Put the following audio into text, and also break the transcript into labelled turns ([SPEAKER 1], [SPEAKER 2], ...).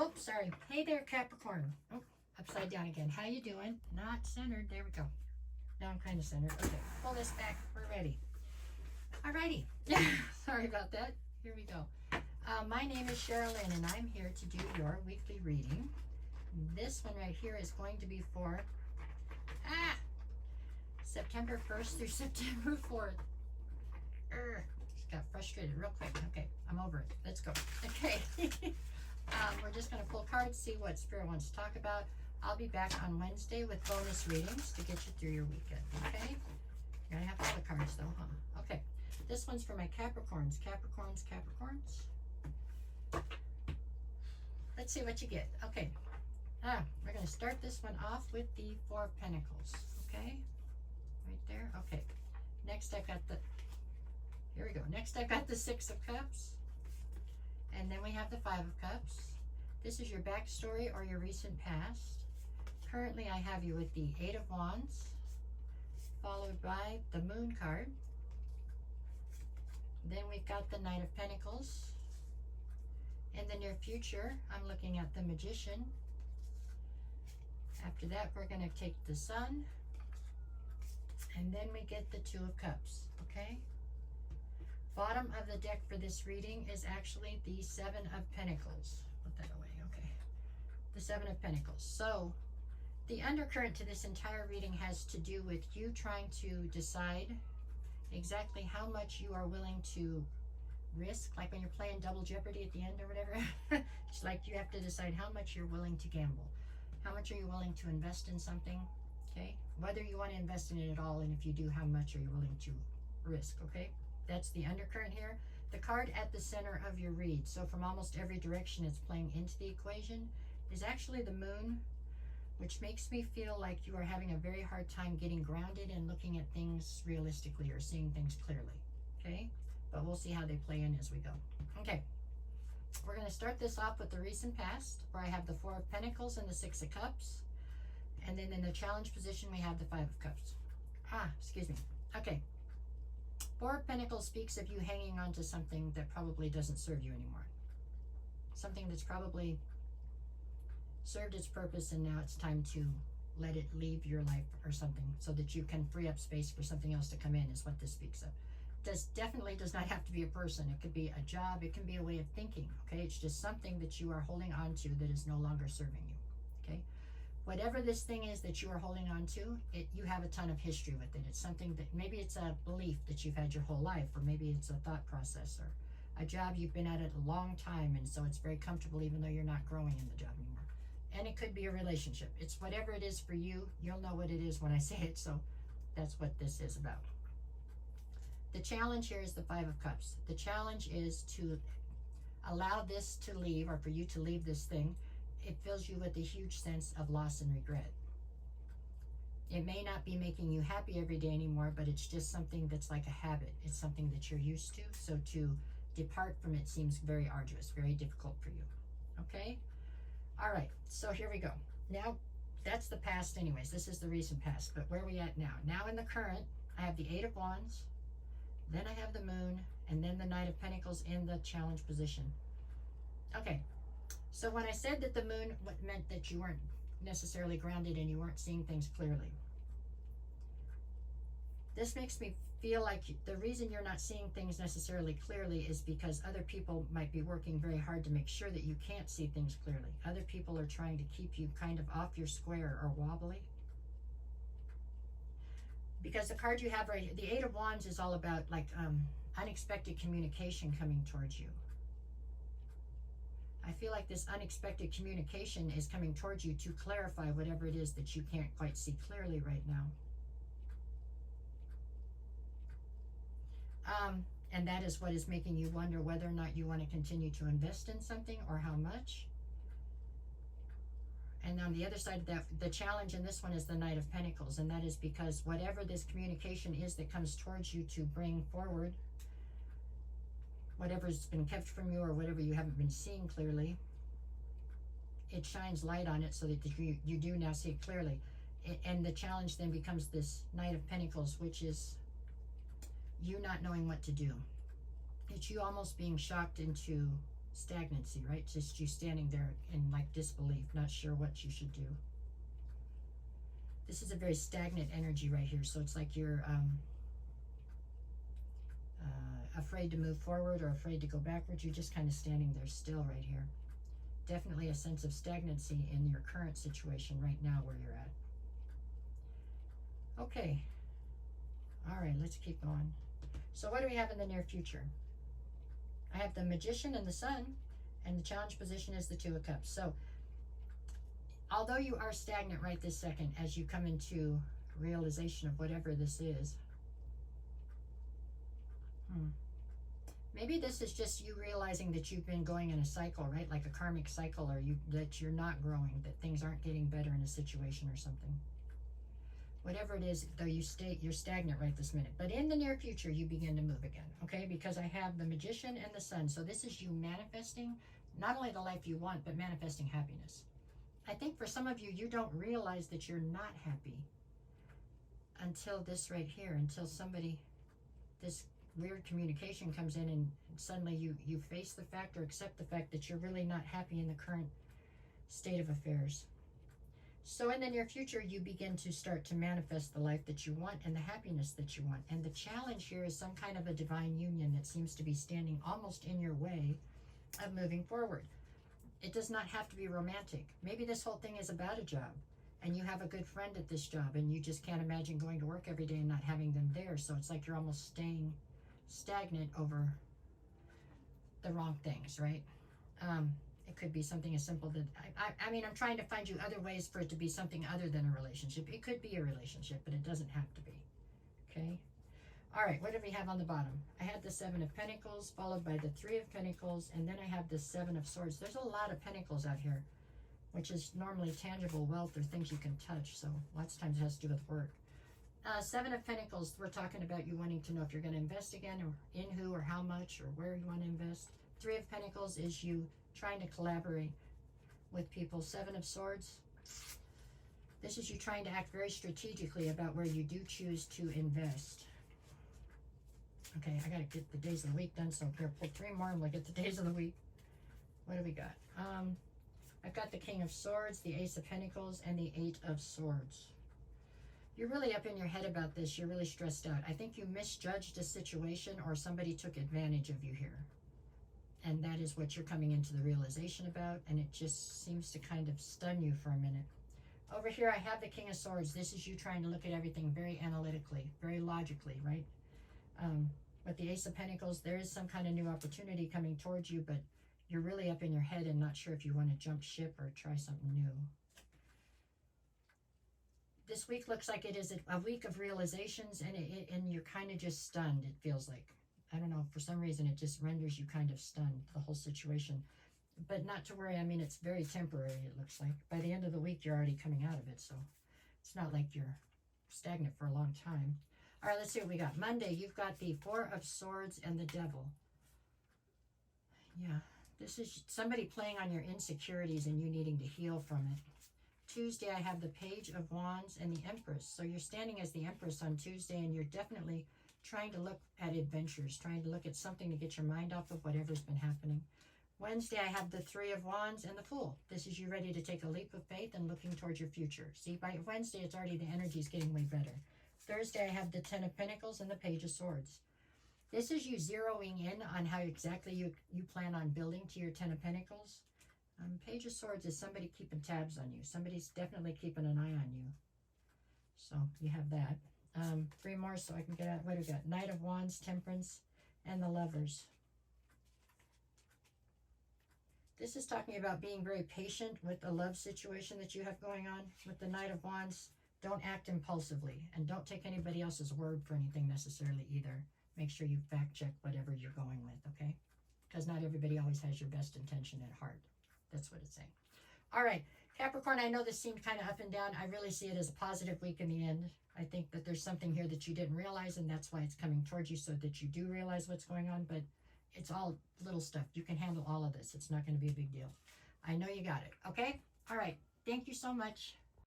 [SPEAKER 1] Oh, sorry. Hey there, Capricorn. Oh, upside down again. How you doing? Not centered. There we go. Now I'm kind of centered. Okay, pull this back. We're ready. Alrighty. Sorry about that. Here we go. My name is Sherilyn, and I'm here to do your weekly reading. This one right here is going to be for September 1st through September 4th. Just got frustrated real quick. Okay, I'm over it. Let's go. Okay. We're just going to pull cards, see what Spirit wants to talk about. I'll be back on Wednesday with bonus readings to get you through your weekend, okay? You're going to have all the cards, though, huh? Okay. This one's for my Capricorns. Capricorns. Let's see what you get. Okay. We're going to start this one off with the Four of Pentacles, okay? Right there. Okay. Next, I've got the... Here we go. Next, I've got the Six of Cups. And then we have the Five of Cups. This is your backstory or your recent past. Currently, I have you with the Eight of Wands, followed by the Moon card. Then we've got the Knight of Pentacles. In the near future, I'm looking at the Magician. After that, we're going to take the Sun. And then we get the Two of Cups, okay? Bottom of the deck for this reading is actually the Seven of Pentacles. Put that away, okay. The Seven of Pentacles. So, the undercurrent to this entire reading has to do with you trying to decide exactly how much you are willing to risk. Like when you're playing Double Jeopardy at the end or whatever. It's like you have to decide how much you're willing to gamble. How much are you willing to invest in something, okay? Whether you want to invest in it at all, and if you do, how much are you willing to risk, okay? That's the undercurrent here. The card at the center of your read, so from almost every direction it's playing into the equation, is actually the Moon, which makes me feel like you are having a very hard time getting grounded and looking at things realistically or seeing things clearly, okay? But we'll see how they play in as we go. Okay, we're going to start this off with the recent past, where I have the Four of Pentacles and the Six of Cups. And then in the challenge position, we have the Five of Cups. Excuse me. Okay. Four of Pentacles speaks of you hanging on to something that probably doesn't serve you anymore. Something that's probably served its purpose and now it's time to let it leave your life or something so that you can free up space for something else to come in is what this speaks of. This definitely does not have to be a person. It could be a job. It can be a way of thinking, okay? It's just something that you are holding on to that is no longer serving you, okay? Whatever this thing is that you are holding on to, you have a ton of history with it. It's something that, maybe it's a belief that you've had your whole life, or maybe it's a thought process, or a job you've been at it a long time, and so it's very comfortable even though you're not growing in the job anymore. And it could be a relationship. It's whatever it is for you. You'll know what it is when I say it, so that's what this is about. The challenge here is the Five of Cups. The challenge is to allow this to leave, or for you to leave this thing. It fills you with a huge sense of loss and regret. It may not be making you happy every day anymore, but it's just something that's like a habit. It's something that you're used to. So to depart from it seems very arduous, very difficult for you. Okay? All right, so here we go. Now, that's the past anyways. This is the recent past, but where are we at now? Now in the current, I have the Eight of Wands, then I have the Moon, and then the Knight of Pentacles in the challenge position. Okay. So when I said that the Moon meant that you weren't necessarily grounded and you weren't seeing things clearly, this makes me feel like the reason you're not seeing things necessarily clearly is because other people might be working very hard to make sure that you can't see things clearly. Other people are trying to keep you kind of off your square or wobbly. Because the card you have right here, the Eight of Wands, is all about like unexpected communication coming towards you. I feel like this unexpected communication is coming towards you to clarify whatever it is that you can't quite see clearly right now. And that is what is making you wonder whether or not you want to continue to invest in something or how much. And on the other side of that, the challenge in this one is the Knight of Pentacles. And that is because whatever this communication is that comes towards you to bring forward whatever's been kept from you or whatever you haven't been seeing clearly, it shines light on it so that you do now see it clearly. And the challenge then becomes this Knight of Pentacles, which is you not knowing what to do. It's you almost being shocked into stagnancy, right? Just you standing there in like disbelief, not sure what you should do. This is a very stagnant energy right here, so it's like you're afraid to move forward or afraid to go backwards. You're just kind of standing there still right here. Definitely a sense of stagnancy in your current situation right now where you're at. Okay. All right, let's keep going. So what do we have in the near future? I have the Magician and the Sun, and the challenge position is the Two of Cups. So although you are stagnant right this second as you come into realization of whatever this is, maybe this is just you realizing that you've been going in a cycle, right? Like a karmic cycle, or that you're not growing, that things aren't getting better in a situation or something. Whatever it is, though, you're stagnant right this minute. But in the near future, you begin to move again, okay? Because I have the Magician and the Sun. So this is you manifesting not only the life you want, but manifesting happiness. I think for some of you, you don't realize that you're not happy until this right here, until somebody, this weird communication comes in and suddenly you face the fact or accept the fact that you're really not happy in the current state of affairs. So in the near future, you begin to start to manifest the life that you want and the happiness that you want. And the challenge here is some kind of a divine union that seems to be standing almost in your way of moving forward. It does not have to be romantic. Maybe this whole thing is about a job and you have a good friend at this job and you just can't imagine going to work every day and not having them there. So it's like you're almost staying stagnant over the wrong things, right? It could be something as simple that, I mean, I'm trying to find you other ways for it to be something other than a relationship. It could be a relationship, but it doesn't have to be, okay? All right, what do we have on the bottom? I had the Seven of Pentacles, followed by the Three of Pentacles, and then I have the Seven of Swords. There's a lot of pentacles out here, which is normally tangible wealth or things you can touch, so lots of times it has to do with work. Seven of Pentacles, we're talking about you wanting to know if you're going to invest again, or in who or how much or where you want to invest. Three of Pentacles is you trying to collaborate with people. Seven of Swords, this is you trying to act very strategically about where you do choose to invest. Okay, I got to get the days of the week done, so I'm going to pull three more and we'll get the days of the week. What do we got? I've got the King of Swords, the Ace of Pentacles, and the Eight of Swords. You're really up in your head about this. You're really stressed out. I think you misjudged a situation or somebody took advantage of you here. And that is what you're coming into the realization about, and it just seems to kind of stun you for a minute. Over here, I have the King of Swords. This is you trying to look at everything very analytically, very logically, right? With the Ace of Pentacles, there is some kind of new opportunity coming towards you, but you're really up in your head and not sure if you want to jump ship or try something new. This week looks like it is a week of realizations, and you're kind of just stunned, it feels like. I don't know, for some reason it just renders you kind of stunned, the whole situation. But not to worry, I mean, it's very temporary, it looks like. By the end of the week, you're already coming out of it, so it's not like you're stagnant for a long time. All right, let's see what we got. Monday, you've got the Four of Swords and the Devil. Yeah, this is somebody playing on your insecurities and you needing to heal from it. Tuesday, I have the Page of Wands and the Empress. So you're standing as the Empress on Tuesday, and you're definitely trying to look at adventures, trying to look at something to get your mind off of whatever's been happening. Wednesday, I have the Three of Wands and the Fool. This is you ready to take a leap of faith and looking towards your future. See, by Wednesday, it's already, the energy is getting way better. Thursday, I have the Ten of Pentacles and the Page of Swords. This is you zeroing in on how exactly you plan on building to your Ten of Pentacles. Page of Swords is somebody keeping tabs on you. Somebody's definitely keeping an eye on you. So you have that. Three more so I can get out. What do we got? Knight of Wands, Temperance, and the Lovers. This is talking about being very patient with the love situation that you have going on. With the Knight of Wands, don't act impulsively, and don't take anybody else's word for anything necessarily either. Make sure you fact check whatever you're going with, okay? Because not everybody always has your best intention at heart. That's what it's saying. All right, Capricorn, I know this seemed kind of up and down. I really see it as a positive week in the end. I think that there's something here that you didn't realize, and that's why it's coming towards you, so that you do realize what's going on. But it's all little stuff. You can handle all of this. It's not going to be a big deal. I know you got it. Okay? All right. Thank you so much.